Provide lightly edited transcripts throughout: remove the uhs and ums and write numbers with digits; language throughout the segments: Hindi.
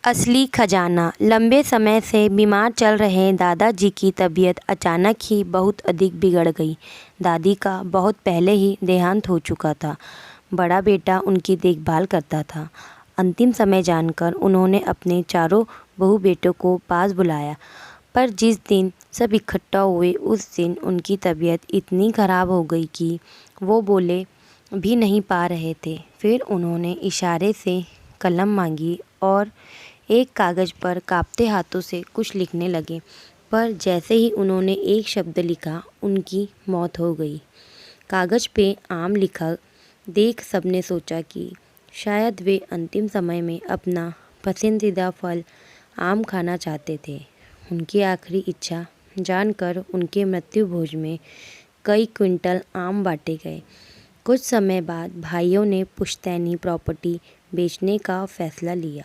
असली खजाना। लंबे समय से बीमार चल रहे दादाजी की तबीयत अचानक ही बहुत अधिक बिगड़ गई। दादी का बहुत पहले ही देहांत हो चुका था। बड़ा बेटा उनकी देखभाल करता था। अंतिम समय जानकर उन्होंने अपने चारों बहू बेटों को पास बुलाया, पर जिस दिन सब इकट्ठा हुए उस दिन उनकी तबीयत इतनी खराब हो गई कि वो बोले भी नहीं पा रहे थे। फिर उन्होंने इशारे से कलम मांगी और एक कागज़ पर कांपते हाथों से कुछ लिखने लगे, पर जैसे ही उन्होंने एक शब्द लिखा उनकी मौत हो गई। कागज़ पे आम लिखा देख सबने सोचा कि शायद वे अंतिम समय में अपना पसंदीदा फल आम खाना चाहते थे। उनकी आखिरी इच्छा जानकर उनके मृत्यु भोज में कई क्विंटल आम बांटे गए। कुछ समय बाद भाइयों ने पुश्तैनी प्रॉपर्टी बेचने का फैसला लिया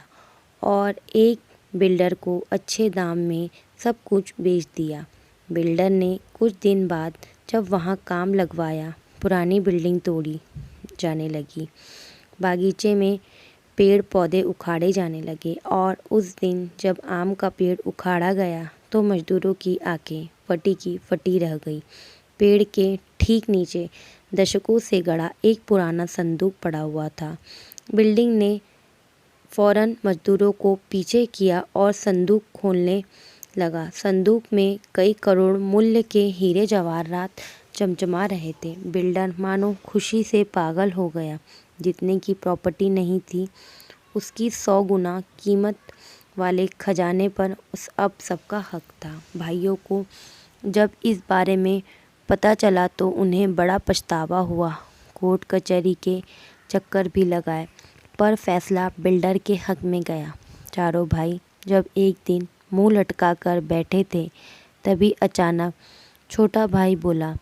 और एक बिल्डर को अच्छे दाम में सब कुछ बेच दिया। बिल्डर ने कुछ दिन बाद जब वहाँ काम लगवाया, पुरानी बिल्डिंग तोड़ी जाने लगी, बागीचे में पेड़ पौधे उखाड़े जाने लगे और उस दिन जब आम का पेड़ उखाड़ा गया तो मजदूरों की आंखें फटी की फटी रह गई। पेड़ के ठीक नीचे दशकों से गड़ा एक पुराना संदूक पड़ा हुआ था। बिल्डिंग ने फौरन मजदूरों को पीछे किया और संदूक खोलने लगा। संदूक में कई करोड़ मूल्य के हीरे जवाहरात चमचमा रहे थे। बिल्डर मानो खुशी से पागल हो गया। जितने की प्रॉपर्टी नहीं थी, उसकी 100 गुना कीमत वाले खजाने पर अब सबका हक था। भाइयों को जब इस बारे में पता चला तो उन्हें बड़ा पछतावा हुआ। कोर्ट कचहरी के चक्कर भी लगाए, पर फैसला बिल्डर के हक में गया। चारों भाई जब एक दिन मुंह लटका कर बैठे थे, तभी अचानक छोटा भाई बोला,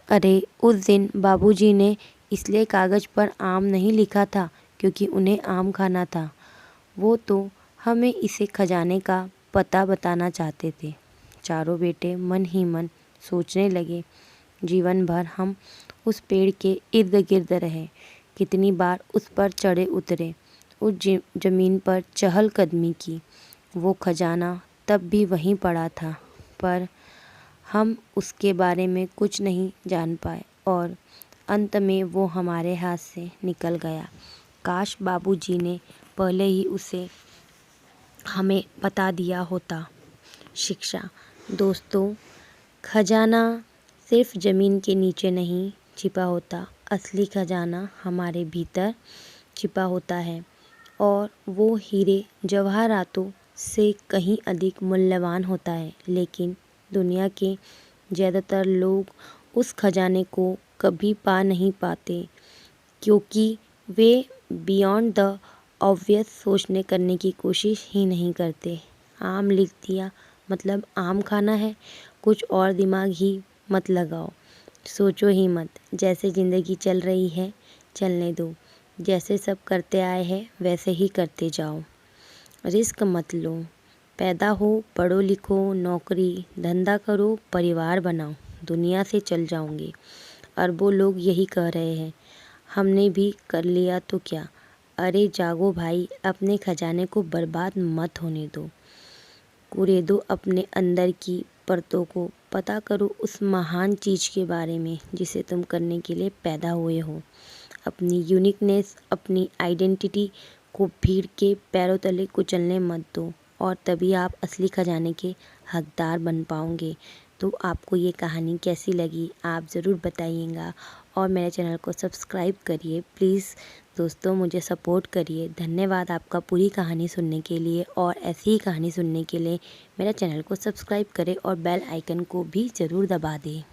अरे उस दिन बाबूजी ने इसलिए कागज़ पर आम नहीं लिखा था क्योंकि उन्हें आम खाना था। वो तो हमें इसे खजाने का पता बताना चाहते थे। चारों बेटे मन ही मन सोचने लगे, जीवन भर हम उस पेड़ के इर्द गिर्द रहे, कितनी बार उस पर चढ़े उतरे, उस जमीन पर चहलकदमी की। वो खजाना तब भी वहीं पड़ा था, पर हम उसके बारे में कुछ नहीं जान पाए और अंत में वो हमारे हाथ से निकल गया। काश बाबूजी ने पहले ही उसे हमें बता दिया होता। शिक्षा। दोस्तों, खजाना सिर्फ ज़मीन के नीचे नहीं छिपा होता। असली खजाना हमारे भीतर छिपा होता है और वो हीरे जवाहरातों से कहीं अधिक मूल्यवान होता है। लेकिन दुनिया के ज़्यादातर लोग उस खजाने को कभी पा नहीं पाते क्योंकि वे बियॉन्ड द ऑब्वियस सोचने करने की कोशिश ही नहीं करते। आम लिख दिया मतलब आम खाना है, कुछ और दिमाग ही मत लगाओ, सोचो ही मत। जैसे ज़िंदगी चल रही है चलने दो, जैसे सब करते आए हैं वैसे ही करते जाओ। रिस्क मत लो, पैदा हो, पढ़ो लिखो, नौकरी धंधा करो, परिवार बनाओ, दुनिया से चल जाओगे। अरबों लोग यही कह रहे हैं, हमने भी कर लिया तो क्या। अरे जागो भाई, अपने खजाने को बर्बाद मत होने दो। कुरेदो अपने अंदर की परतों को, पता करो उस महान चीज़ के बारे में जिसे तुम करने के लिए पैदा हुए हो। अपनी यूनिकनेस, अपनी आइडेंटिटी को भीड़ के पैरों तले कुचलने मत दो और तभी आप असली खजाने के हकदार बन पाओगे। तो आपको ये कहानी कैसी लगी आप ज़रूर बताइएगा और मेरे चैनल को सब्सक्राइब करिए प्लीज़। दोस्तों, मुझे सपोर्ट करिए। धन्यवाद आपका पूरी कहानी सुनने के लिए और ऐसी ही कहानी सुनने के लिए मेरा चैनल को सब्सक्राइब करें और बेल आइकन को भी ज़रूर दबा दें।